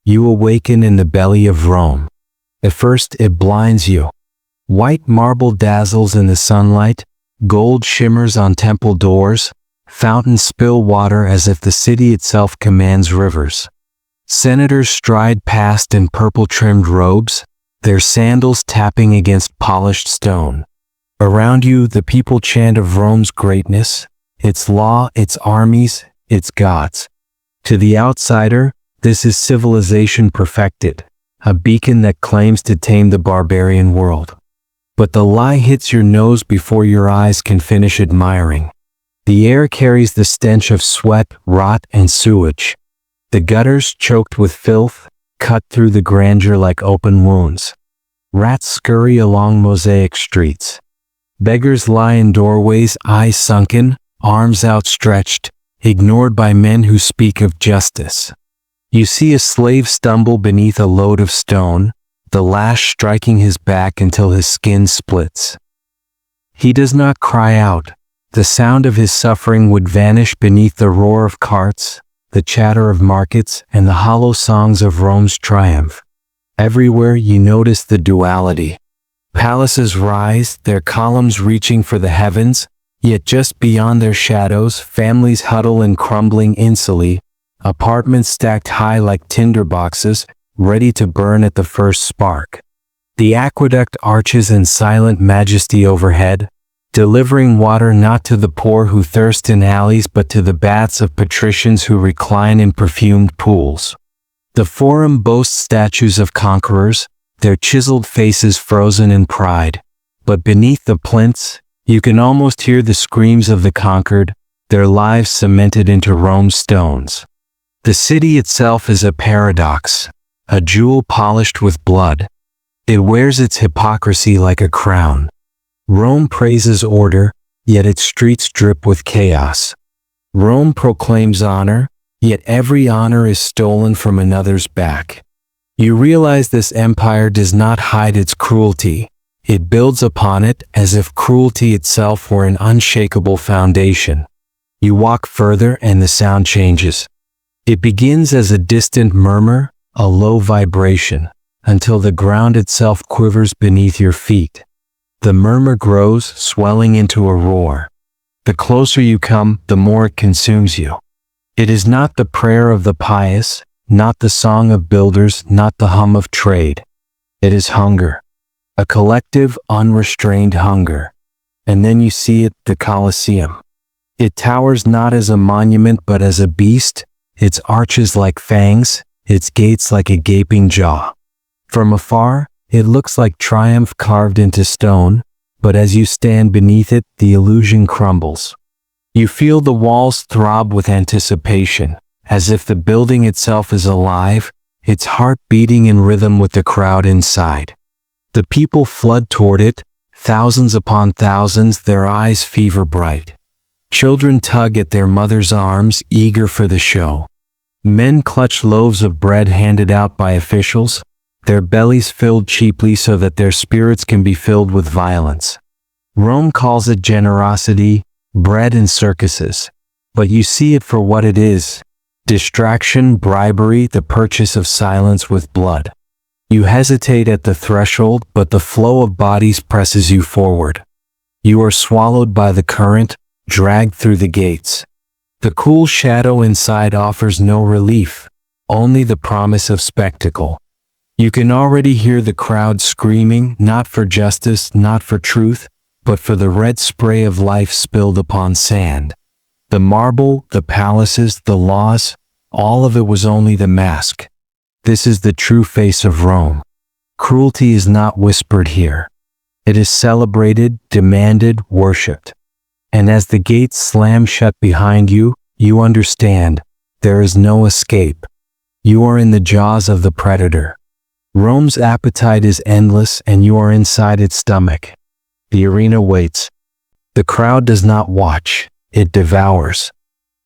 you awaken in the belly of Rome. At first it blinds you. White marble dazzles in the sunlight, gold shimmers on temple doors, fountains spill water as if the city itself commands rivers. Senators stride past in purple-trimmed robes, their sandals tapping against polished stone. Around you, the people chant of Rome's greatness, its law, its armies, its gods. To the outsider, this is civilization perfected, a beacon that claims to tame the barbarian world. But the lie hits your nose before your eyes can finish admiring. The air carries the stench of sweat, rot, and sewage. The gutters, choked with filth, cut through the grandeur like open wounds. Rats scurry along mosaic streets. Beggars lie in doorways, eyes sunken, arms outstretched, ignored by men who speak of justice. You see a slave stumble beneath a load of stone, the lash striking his back until his skin splits. He does not cry out. The sound of his suffering would vanish beneath the roar of carts, the chatter of markets, and the hollow songs of Rome's triumph. Everywhere you notice the duality. Palaces rise, their columns reaching for the heavens, yet just beyond their shadows, families huddle in crumbling insulae, apartments stacked high like tinderboxes, ready to burn at the first spark. The aqueduct arches in silent majesty overhead, delivering water not to the poor who thirst in alleys but to the baths of patricians who recline in perfumed pools. The Forum boasts statues of conquerors, their chiseled faces frozen in pride. But beneath the plinths, you can almost hear the screams of the conquered, their lives cemented into Rome's stones. The city itself is a paradox, a jewel polished with blood. It wears its hypocrisy like a crown. Rome praises order, yet its streets drip with chaos. Rome proclaims honor, yet every honor is stolen from another's back. You realize this empire does not hide its cruelty. It builds upon it as if cruelty itself were an unshakable foundation. You walk further and the sound changes. It begins as a distant murmur, a low vibration, until the ground itself quivers beneath your feet. The murmur grows, swelling into a roar. The closer you come, the more it consumes you. It is not the prayer of the pious, not the song of builders, not the hum of trade. It is hunger. A collective, unrestrained hunger. And then you see it, the Colosseum. It towers not as a monument but as a beast, its arches like fangs, its gates like a gaping jaw. From afar, it looks like triumph carved into stone, but as you stand beneath it, the illusion crumbles. You feel the walls throb with anticipation, as if the building itself is alive, its heart beating in rhythm with the crowd inside. The people flood toward it, thousands upon thousands, their eyes fever bright. Children tug at their mothers' arms, eager for the show. Men clutch loaves of bread handed out by officials, their bellies filled cheaply so that their spirits can be filled with violence. Rome calls it generosity, bread and circuses, but you see it for what it is: distraction, bribery, the purchase of silence with blood. You hesitate at the threshold, but the flow of bodies presses you forward. You are swallowed by the current, dragged through the gates. The cool shadow inside offers no relief, only the promise of spectacle. You can already hear the crowd screaming, not for justice, not for truth, but for the red spray of life spilled upon sand. The marble, the palaces, the laws, all of it was only the mask. This is the true face of Rome. Cruelty is not whispered here. It is celebrated, demanded, worshipped. And as the gates slam shut behind you, you understand, there is no escape. You are in the jaws of the predator. Rome's appetite is endless and you are inside its stomach. The arena waits. The crowd does not watch, it devours.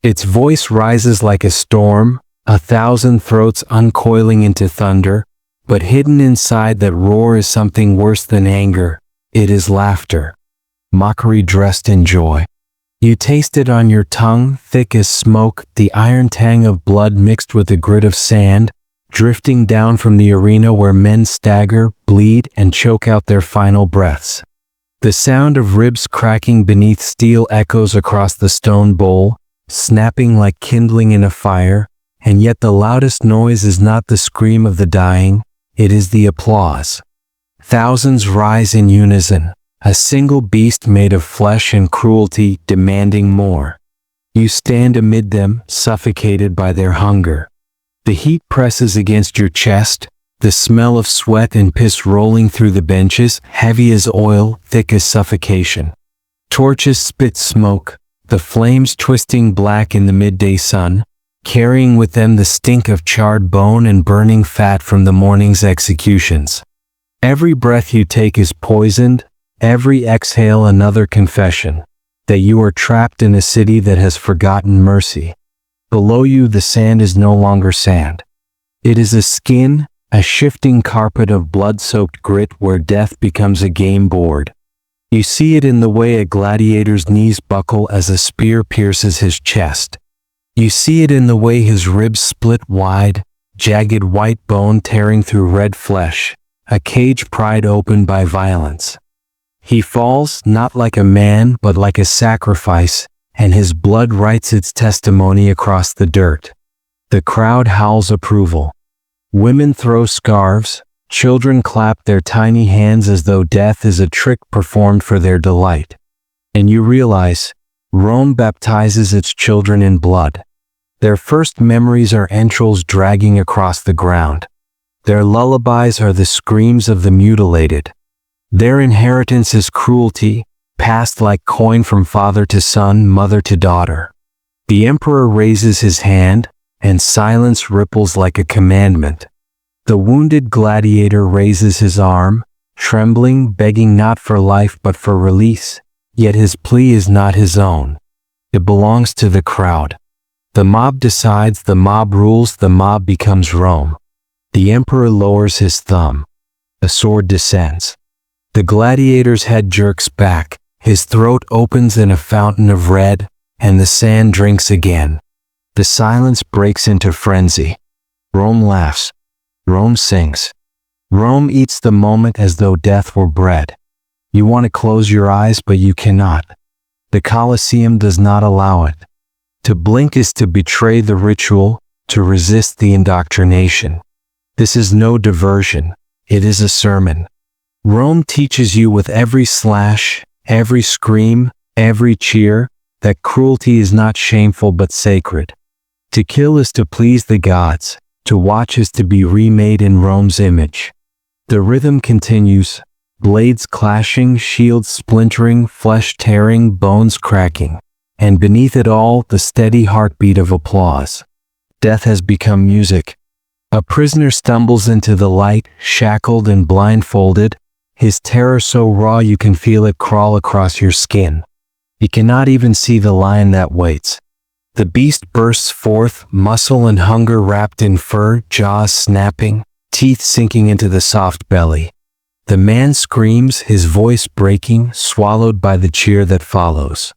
Its voice rises like a storm, 1,000 throats uncoiling into thunder, but hidden inside that roar is something worse than anger. It is laughter. Mockery dressed in joy. You taste it on your tongue, thick as smoke, the iron tang of blood mixed with the grit of sand, drifting down from the arena where men stagger, bleed, and choke out their final breaths. The sound of ribs cracking beneath steel echoes across the stone bowl, snapping like kindling in a fire, and yet the loudest noise is not the scream of the dying, it is the applause. Thousands rise in unison, a single beast made of flesh and cruelty demanding more. You stand amid them, suffocated by their hunger. The heat presses against your chest, the smell of sweat and piss rolling through the benches, heavy as oil, thick as suffocation. Torches spit smoke, the flames twisting black in the midday sun, carrying with them the stink of charred bone and burning fat from the morning's executions. Every breath you take is poisoned, every exhale another confession, that you are trapped in a city that has forgotten mercy. Below you the sand is no longer sand. It is a skin, a shifting carpet of blood-soaked grit where death becomes a game board. You see it in the way a gladiator's knees buckle as a spear pierces his chest. You see it in the way his ribs split wide, jagged white bone tearing through red flesh, a cage pried open by violence. He falls not like a man but like a sacrifice, and his blood writes its testimony across the dirt. The crowd howls approval. Women throw scarves, children clap their tiny hands as though death is a trick performed for their delight. And you realize, Rome baptizes its children in blood. Their first memories are entrails dragging across the ground. Their lullabies are the screams of the mutilated. Their inheritance is cruelty, passed like coin from father to son, mother to daughter. The emperor raises his hand, and silence ripples like a commandment. The wounded gladiator raises his arm, trembling, begging not for life but for release, yet his plea is not his own. It belongs to the crowd. The mob decides, the mob rules, the mob becomes Rome. The emperor lowers his thumb. The sword descends. The gladiator's head jerks back, his throat opens in a fountain of red, and the sand drinks again. The silence breaks into frenzy. Rome laughs. Rome sings. Rome eats the moment as though death were bread. You want to close your eyes, but you cannot. The Colosseum does not allow it. To blink is to betray the ritual, to resist the indoctrination. This is no diversion. It is a sermon. Rome teaches you with every slash, every scream, every cheer, that cruelty is not shameful but sacred. To kill is to please the gods, to watch is to be remade in Rome's image. The rhythm continues, blades clashing, shields splintering, flesh tearing, bones cracking, and beneath it all, the steady heartbeat of applause. Death has become music. A prisoner stumbles into the light, shackled and blindfolded, his terror so raw you can feel it crawl across your skin. You cannot even see the lion that waits. The beast bursts forth, muscle and hunger wrapped in fur, jaws snapping, teeth sinking into the soft belly. The man screams, his voice breaking, swallowed by the cheer that follows.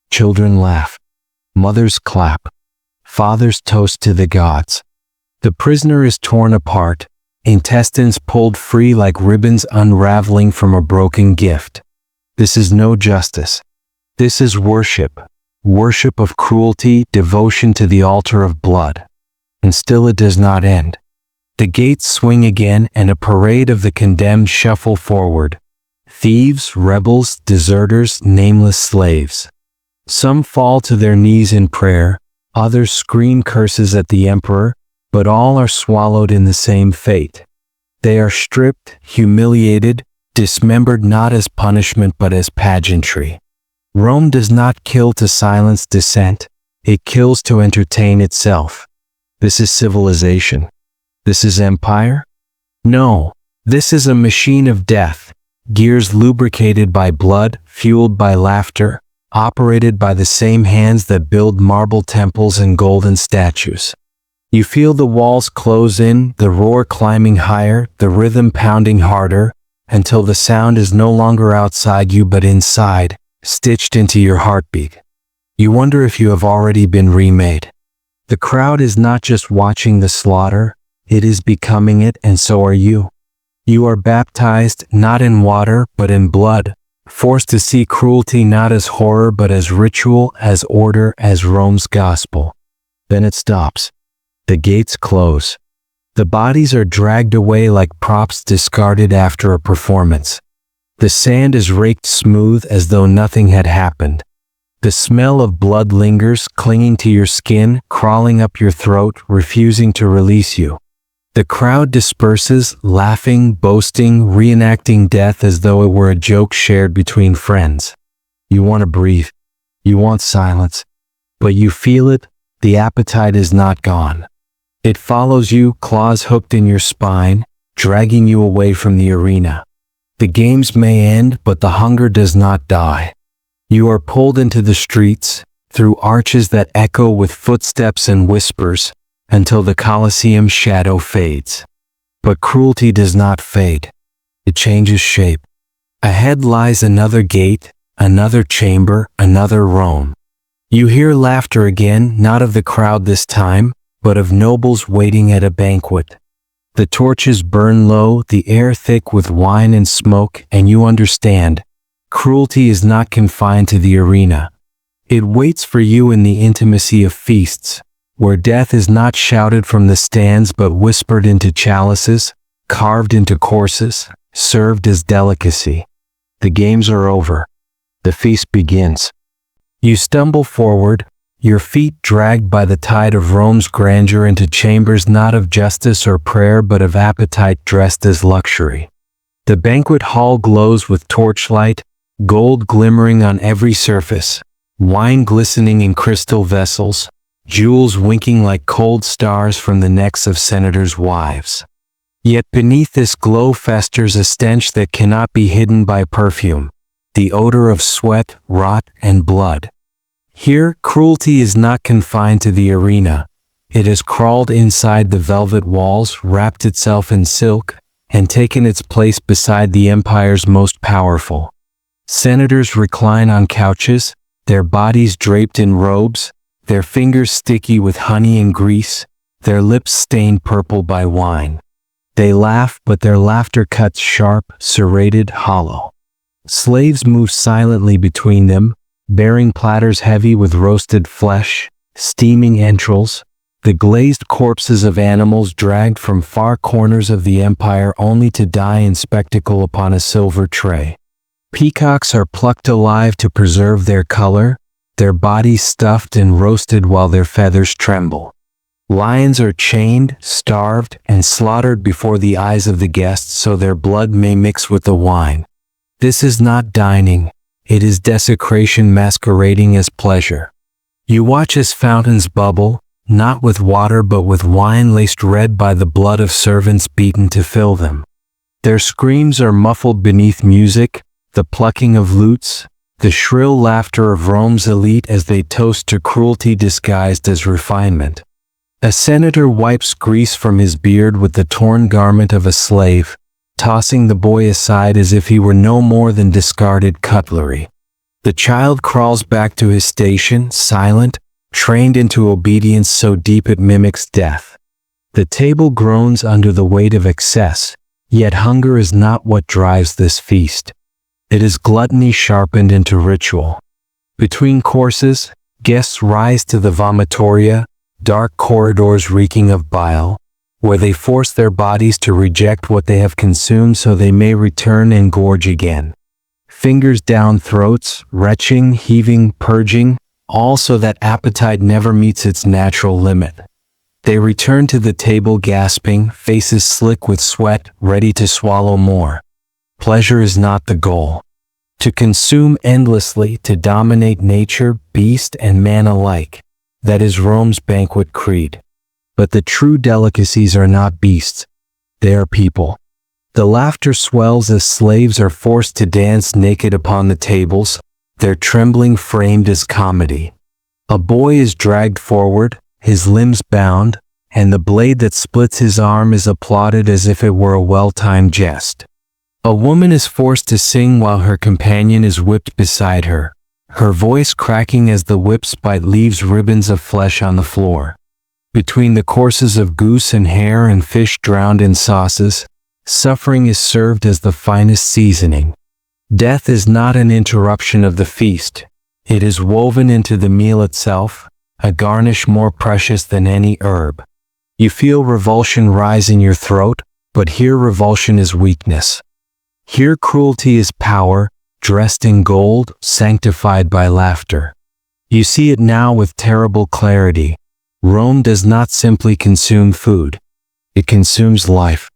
Children laugh. Mothers clap. Fathers toast to the gods. The prisoner is torn apart, intestines pulled free like ribbons unraveling from a broken gift. This is no justice. This is worship. Worship of cruelty, devotion to the altar of blood. And still it does not end. The gates swing again and a parade of the condemned shuffle forward. Thieves, rebels, deserters, nameless slaves. Some fall to their knees in prayer, others scream curses at the emperor, but all are swallowed in the same fate. They are stripped, humiliated, dismembered not as punishment but as pageantry. Rome does not kill to silence dissent, it kills to entertain itself. This is civilization. This is empire? No, this is a machine of death, gears lubricated by blood, fueled by laughter, operated by the same hands that build marble temples and golden statues. You feel the walls close in, the roar climbing higher, the rhythm pounding harder, until the sound is no longer outside you but inside, stitched into your heartbeat. You wonder if you have already been remade. The crowd is not just watching the slaughter, it is becoming it, and so are you. You are baptized not in water but in blood, forced to see cruelty not as horror but as ritual, as order, as Rome's gospel. Then it stops. The gates close. The bodies are dragged away like props discarded after a performance. The sand is raked smooth as though nothing had happened. The smell of blood lingers, clinging to your skin, crawling up your throat, refusing to release you. The crowd disperses, laughing, boasting, reenacting death as though it were a joke shared between friends. You want to breathe. You want silence. But you feel it. The appetite is not gone. It follows you, claws hooked in your spine, dragging you away from the arena. The games may end, but the hunger does not die. You are pulled into the streets, through arches that echo with footsteps and whispers, until the Colosseum shadow fades. But cruelty does not fade. It changes shape. Ahead lies another gate, another chamber, another Rome. You hear laughter again, not of the crowd this time, but of nobles waiting at a banquet. The torches burn low, the air thick with wine and smoke, and you understand, cruelty is not confined to the arena. It waits for you in the intimacy of feasts, where death is not shouted from the stands but whispered into chalices, carved into courses, served as delicacy. The games are over. The feast begins. You stumble forward, your feet dragged by the tide of Rome's grandeur into chambers not of justice or prayer but of appetite dressed as luxury. The banquet hall glows with torchlight, gold glimmering on every surface, wine glistening in crystal vessels, jewels winking like cold stars from the necks of senators' wives. Yet beneath this glow festers a stench that cannot be hidden by perfume, the odor of sweat, rot, and blood. Here, cruelty is not confined to the arena. It has crawled inside the velvet walls, wrapped itself in silk, and taken its place beside the empire's most powerful. Senators recline on couches, their bodies draped in robes, their fingers sticky with honey and grease, their lips stained purple by wine. They laugh, but their laughter cuts sharp, serrated, hollow. Slaves move silently between them, bearing platters heavy with roasted flesh, steaming entrails, the glazed corpses of animals dragged from far corners of the empire only to die in spectacle upon a silver tray. Peacocks are plucked alive to preserve their color, their bodies stuffed and roasted while their feathers tremble. Lions are chained, starved, and slaughtered before the eyes of the guests so their blood may mix with the wine. This is not dining. It is desecration masquerading as pleasure. You watch as fountains bubble, not with water but with wine laced red by the blood of servants beaten to fill them. Their screams are muffled beneath music, the plucking of lutes, the shrill laughter of Rome's elite as they toast to cruelty disguised as refinement. A senator wipes grease from his beard with the torn garment of a slave, tossing the boy aside as if he were no more than discarded cutlery. The child crawls back to his station, silent, trained into obedience so deep it mimics death. The table groans under the weight of excess, yet hunger is not what drives this feast. It is gluttony sharpened into ritual. Between courses, guests rise to the vomitoria, dark corridors reeking of bile, where they force their bodies to reject what they have consumed so they may return and gorge again. Fingers down throats, retching, heaving, purging, all so that appetite never meets its natural limit. They return to the table gasping, faces slick with sweat, ready to swallow more. Pleasure is not the goal. To consume endlessly, to dominate nature, beast, and man alike, that is Rome's banquet creed. But the true delicacies are not beasts. They are people. The laughter swells as slaves are forced to dance naked upon the tables, their trembling framed as comedy. A boy is dragged forward, his limbs bound, and the blade that splits his arm is applauded as if it were a well-timed jest. A woman is forced to sing while her companion is whipped beside her, her voice cracking as the whip spite leaves ribbons of flesh on the floor. Between the courses of goose and hare and fish drowned in sauces, suffering is served as the finest seasoning. Death is not an interruption of the feast. It is woven into the meal itself, a garnish more precious than any herb. You feel revulsion rise in your throat, but here revulsion is weakness. Here cruelty is power, dressed in gold, sanctified by laughter. You see it now with terrible clarity. Rome does not simply consume food. It consumes life.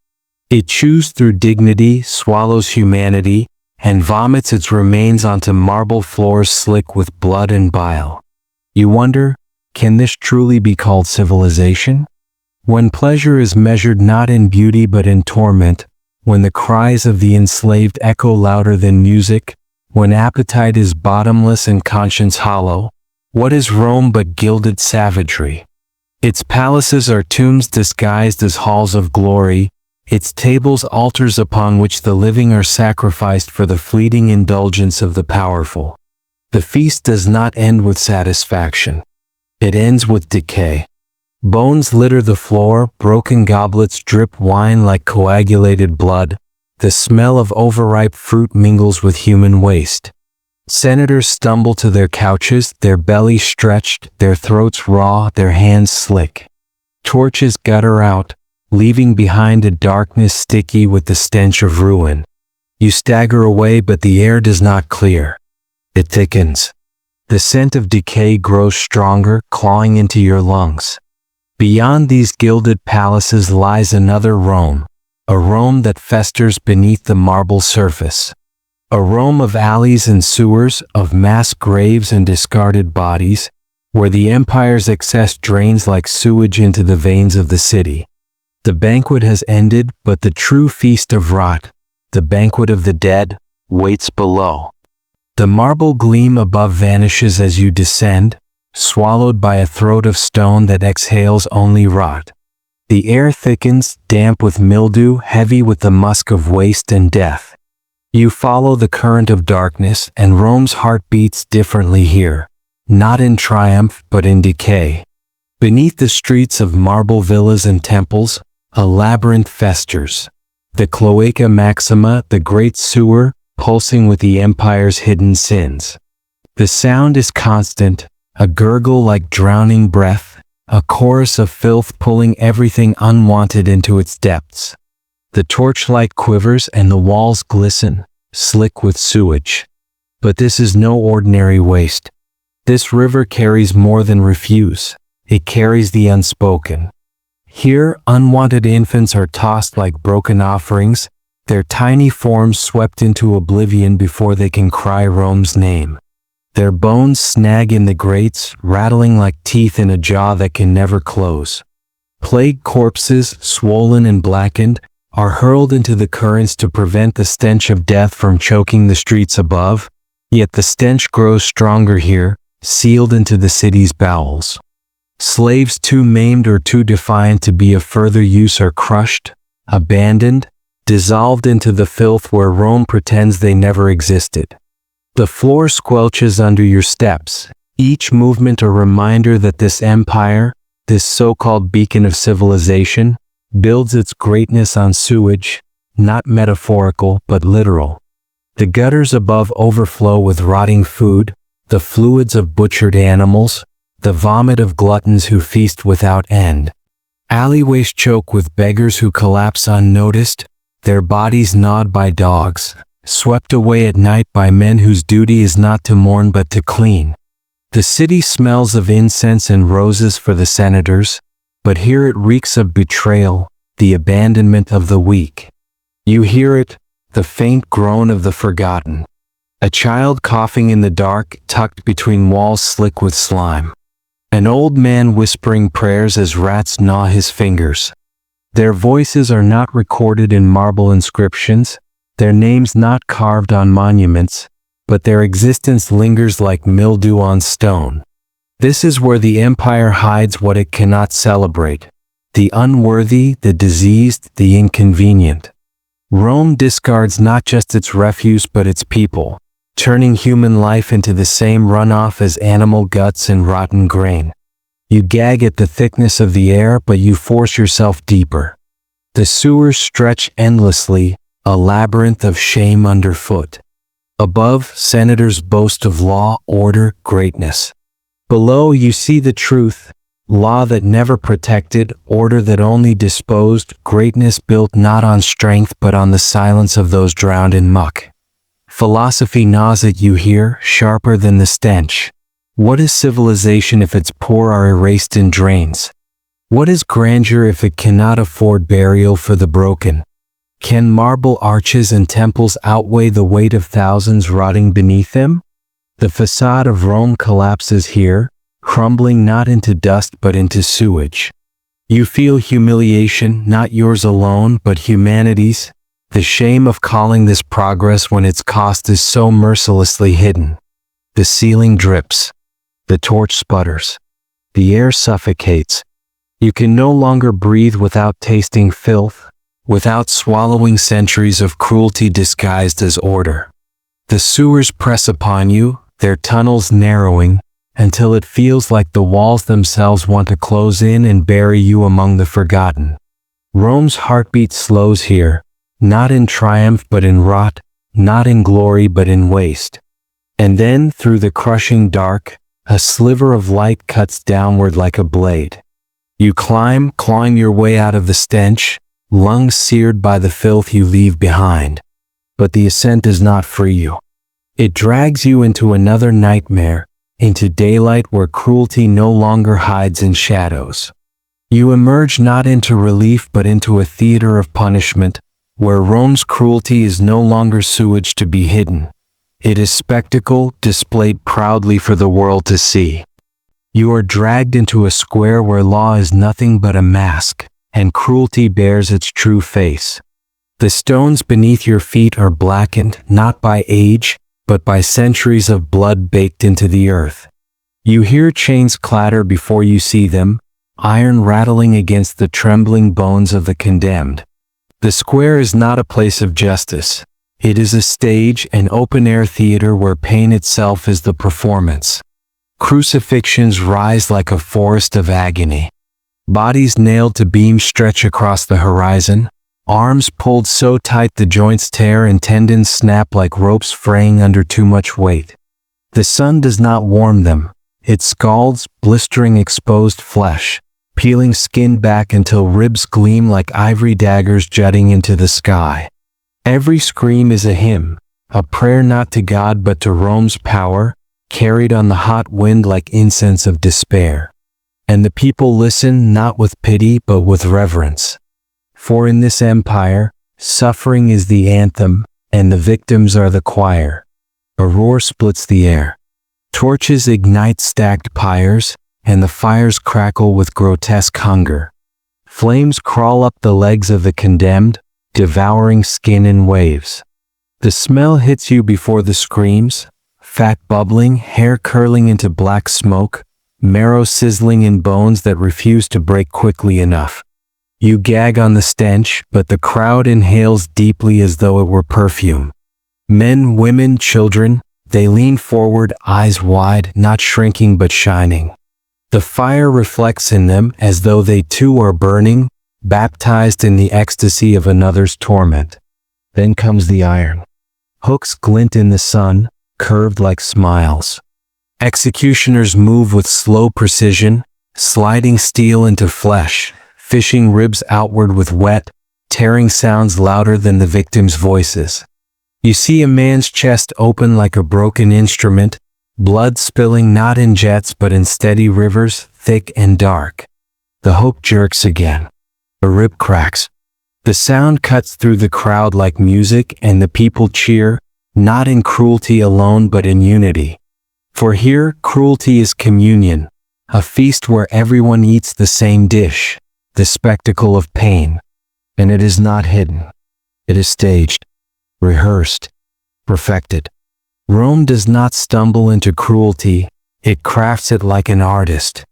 It chews through dignity, swallows humanity, and vomits its remains onto marble floors slick with blood and bile. You wonder, can this truly be called civilization? When pleasure is measured not in beauty but in torment, when the cries of the enslaved echo louder than music, when appetite is bottomless and conscience hollow, what is Rome but gilded savagery? Its palaces are tombs disguised as halls of glory, its tables altars upon which the living are sacrificed for the fleeting indulgence of the powerful. The feast does not end with satisfaction. It ends with decay. Bones litter the floor, broken goblets drip wine like coagulated blood, the smell of overripe fruit mingles with human waste. Senators stumble to their couches, their bellies stretched, their throats raw, their hands slick. Torches gutter out, leaving behind a darkness sticky with the stench of ruin. You stagger away, but the air does not clear. It thickens. The scent of decay grows stronger, clawing into your lungs. Beyond these gilded palaces lies another Rome, a Rome that festers beneath the marble surface. A Rome of alleys and sewers, of mass graves and discarded bodies, where the empire's excess drains like sewage into the veins of the city. The banquet has ended, but the true feast of rot, the banquet of the dead, waits below. The marble gleam above vanishes as you descend, swallowed by a throat of stone that exhales only rot. The air thickens, damp with mildew, heavy with the musk of waste and death. You follow the current of darkness, and Rome's heart beats differently here, not in triumph but in decay. Beneath the streets of marble villas and temples, a labyrinth festers. The Cloaca Maxima, the great sewer, pulsing with the empire's hidden sins. The sound is constant, a gurgle like drowning breath, a chorus of filth pulling everything unwanted into its depths. The torchlight quivers and the walls glisten, slick with sewage. But this is no ordinary waste. This river carries more than refuse. It carries the unspoken. Here, unwanted infants are tossed like broken offerings, their tiny forms swept into oblivion before they can cry Rome's name. Their bones snag in the grates, rattling like teeth in a jaw that can never close. Plague corpses, swollen and blackened, are hurled into the currents to prevent the stench of death from choking the streets above, yet the stench grows stronger here, sealed into the city's bowels. Slaves too maimed or too defiant to be of further use are crushed, abandoned, dissolved into the filth where Rome pretends they never existed. The floor squelches under your steps, each movement a reminder that this empire, this so-called beacon of civilization, builds its greatness on sewage, not metaphorical but literal. The gutters above overflow with rotting food, the fluids of butchered animals, the vomit of gluttons who feast without end. Alleyways choke with beggars who collapse unnoticed, their bodies gnawed by dogs, swept away at night by men whose duty is not to mourn but to clean. The city smells of incense and roses for the senators, but here it reeks of betrayal, the abandonment of the weak. You hear it, the faint groan of the forgotten. A child coughing in the dark, tucked between walls slick with slime. An old man whispering prayers as rats gnaw his fingers. Their voices are not recorded in marble inscriptions, their names not carved on monuments, but their existence lingers like mildew on stone. This is where the empire hides what it cannot celebrate: the unworthy, the diseased, the inconvenient. Rome discards not just its refuse but its people, turning human life into the same runoff as animal guts and rotten grain. You gag at the thickness of the air, but you force yourself deeper. The sewers stretch endlessly, a labyrinth of shame underfoot. Above, senators boast of law, order, greatness. Below, you see the truth, law that never protected, order that only disposed, greatness built not on strength but on the silence of those drowned in muck. Philosophy gnaws at you here, sharper than the stench. What is civilization if its poor are erased in drains? What is grandeur if it cannot afford burial for the broken? Can marble arches and temples outweigh the weight of thousands rotting beneath them? The facade of Rome collapses here, crumbling not into dust but into sewage. You feel humiliation, not yours alone, but humanity's, the shame of calling this progress when its cost is so mercilessly hidden. The ceiling drips. The torch sputters. The air suffocates. You can no longer breathe without tasting filth, without swallowing centuries of cruelty disguised as order. The sewers press upon you, their tunnels narrowing, until it feels like the walls themselves want to close in and bury you among the forgotten. Rome's heartbeat slows here, not in triumph but in rot, not in glory but in waste. And then, through the crushing dark, a sliver of light cuts downward like a blade. You climb, clawing your way out of the stench, lungs seared by the filth you leave behind. But the ascent does not free you. It drags you into another nightmare, into daylight where cruelty no longer hides in shadows. You emerge not into relief but into a theater of punishment, where Rome's cruelty is no longer sewage to be hidden. It is spectacle displayed proudly for the world to see. You are dragged into a square where law is nothing but a mask, and cruelty bears its true face. The stones beneath your feet are blackened, not by age, but by centuries of blood baked into the earth. You hear chains clatter before you see them, iron rattling against the trembling bones of the condemned. The square is not a place of justice. It is a stage, an open-air theater where pain itself is the performance. Crucifixions rise like a forest of agony. Bodies nailed to beams stretch across the horizon, arms pulled so tight the joints tear and tendons snap like ropes fraying under too much weight. The sun does not warm them. It scalds, blistering exposed flesh, peeling skin back until ribs gleam like ivory daggers jutting into the sky. Every scream is a hymn, a prayer not to God but to Rome's power, carried on the hot wind like incense of despair. And the people listen not with pity but with reverence. For in this empire, suffering is the anthem, and the victims are the choir. A roar splits the air. Torches ignite stacked pyres, and the fires crackle with grotesque hunger. Flames crawl up the legs of the condemned, devouring skin in waves. The smell hits you before the screams, fat bubbling, hair curling into black smoke, marrow sizzling in bones that refuse to break quickly enough. You gag on the stench, but the crowd inhales deeply as though it were perfume. Men, women, children, they lean forward, eyes wide, not shrinking but shining. The fire reflects in them as though they too are burning, baptized in the ecstasy of another's torment. Then comes the iron. Hooks glint in the sun, curved like smiles. Executioners move with slow precision, sliding steel into flesh, fishing ribs outward with wet, tearing sounds louder than the victims' voices. You see a man's chest open like a broken instrument, blood spilling not in jets but in steady rivers, thick and dark. The hook jerks again. A rib cracks. The sound cuts through the crowd like music, and the people cheer, not in cruelty alone but in unity. For here, cruelty is communion, a feast where everyone eats the same dish, the spectacle of pain. And it is not hidden. It is staged, rehearsed, perfected. Rome does not stumble into cruelty, it crafts it like an artist.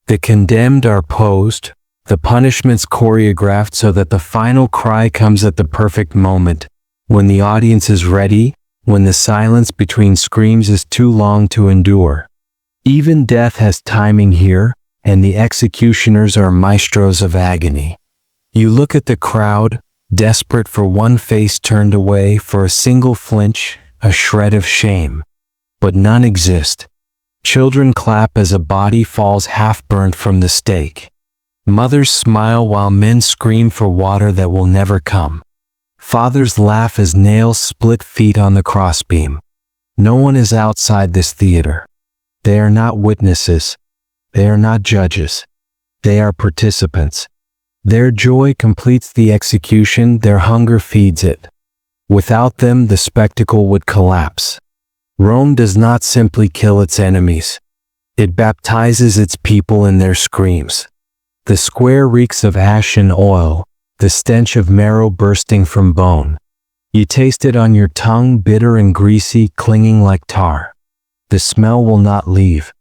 The condemned are posed, the punishments choreographed so that the final cry comes at the perfect moment, when the audience is ready, when the silence between screams is too long to endure. Even death has timing here, and the executioners are maestros of agony. You look at the crowd, desperate for one face turned away, for a single flinch, a shred of shame. But none exist. Children clap as a body falls half-burnt from the stake. Mothers smile while men scream for water that will never come. Fathers laugh as nails split feet on the crossbeam. No one is outside this theater. They are not witnesses. They are not judges. They are participants. Their joy completes the execution, their hunger feeds it. Without them, the spectacle would collapse. Rome does not simply kill its enemies. It baptizes its people in their screams. The square reeks of ash and oil, the stench of marrow bursting from bone. You taste it on your tongue, bitter and greasy, clinging like tar. The smell will not leave.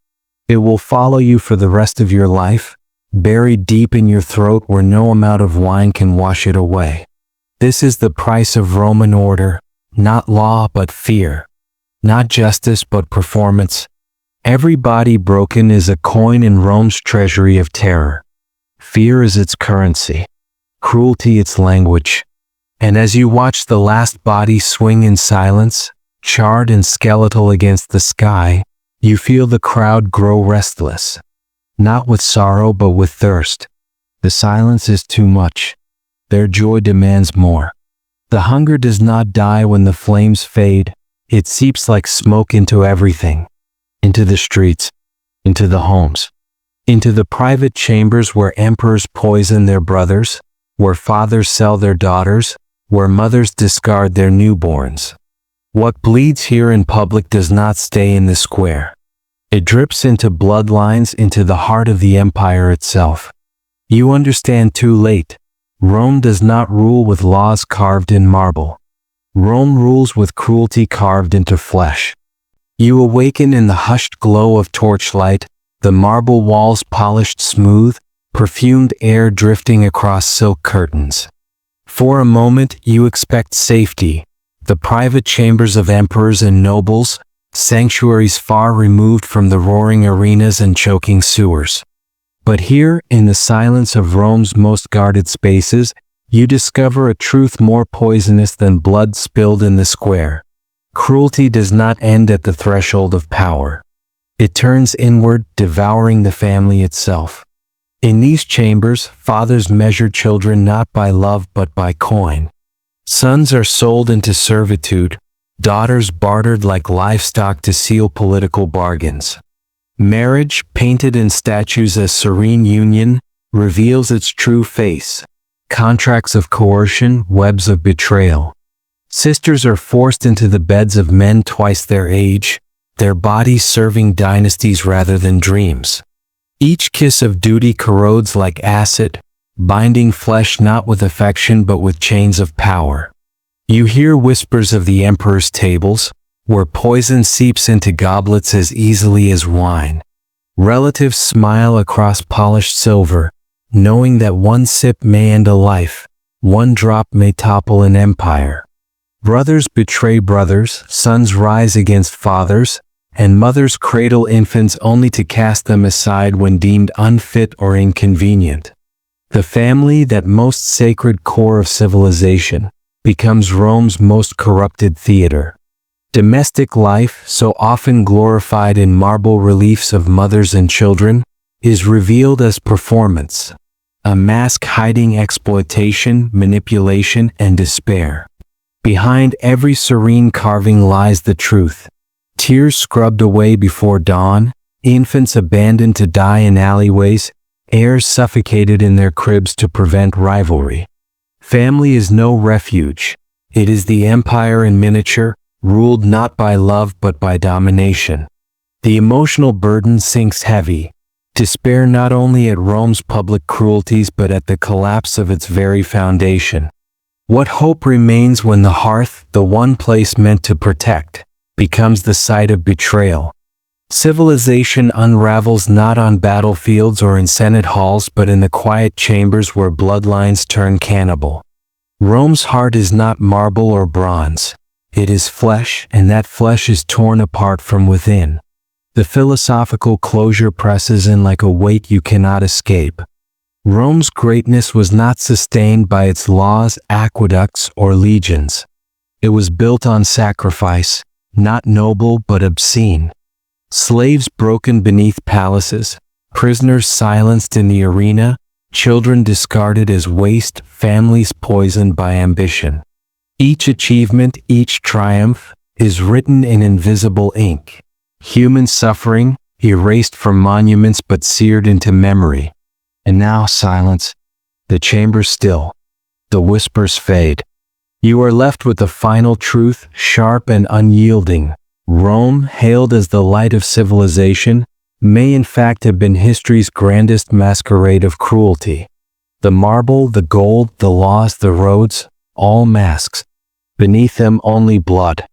It will follow you for the rest of your life, buried deep in your throat where no amount of wine can wash it away. This is the price of Roman order, not law but fear, not justice but performance. Every body broken is a coin in Rome's treasury of terror. Fear is its currency, cruelty its language. And as you watch the last body swing in silence, charred and skeletal against the sky, you feel the crowd grow restless. Not with sorrow but with thirst. The silence is too much. Their joy demands more. The hunger does not die when the flames fade. It seeps like smoke into everything. Into the streets, into the homes, into the private chambers where emperors poison their brothers, where fathers sell their daughters, where mothers discard their newborns. What bleeds here in public does not stay in the square. It drips into bloodlines, into the heart of the empire itself. You understand too late. Rome does not rule with laws carved in marble. Rome rules with cruelty carved into flesh. You awaken in the hushed glow of torchlight, the marble walls polished smooth, perfumed air drifting across silk curtains. For a moment you expect safety, the private chambers of emperors and nobles, sanctuaries far removed from the roaring arenas and choking sewers. But here, in the silence of Rome's most guarded spaces, you discover a truth more poisonous than blood spilled in the square. Cruelty does not end at the threshold of power. It turns inward, devouring the family itself. In these chambers, fathers measure children not by love but by coin. Sons are sold into servitude, daughters bartered like livestock to seal political bargains. Marriage, painted in statues as serene union, reveals its true face. Contracts of coercion, webs of betrayal. Sisters are forced into the beds of men twice their age, their bodies serving dynasties rather than dreams. Each kiss of duty corrodes like acid, binding flesh not with affection but with chains of power. You hear whispers of the emperor's tables, where poison seeps into goblets as easily as wine. Relatives smile across polished silver, knowing that one sip may end a life, one drop may topple an empire. Brothers betray brothers, sons rise against fathers, and mothers cradle infants only to cast them aside when deemed unfit or inconvenient. The family, that most sacred core of civilization, becomes Rome's most corrupted theater. Domestic life, so often glorified in marble reliefs of mothers and children, is revealed as performance, a mask hiding exploitation, manipulation, and despair. Behind every serene carving lies the truth. Tears scrubbed away before dawn, infants abandoned to die in alleyways, heirs suffocated in their cribs to prevent rivalry. Family is no refuge. It is the empire in miniature, ruled not by love but by domination. The emotional burden sinks heavy. Despair not only at Rome's public cruelties but at the collapse of its very foundation. What hope remains when the hearth, the one place meant to protect, becomes the site of betrayal? Civilization unravels not on battlefields or in senate halls but in the quiet chambers where bloodlines turn cannibal. Rome's heart is not marble or bronze. It is flesh, and that flesh is torn apart from within. The philosophical closure presses in like a weight you cannot escape. Rome's greatness was not sustained by its laws, aqueducts, or legions. It was built on sacrifice, not noble but obscene. Slaves broken beneath palaces, prisoners silenced in the arena, children discarded as waste, families poisoned by ambition. Each achievement, each triumph, is written in invisible ink. Human suffering, erased from monuments but seared into memory. And now silence. The chamber still. The whispers fade. You are left with the final truth, sharp and unyielding. Rome, hailed as the light of civilization, may in fact have been history's grandest masquerade of cruelty. The marble, the gold, the laws, the roads, all masks. Beneath them only blood.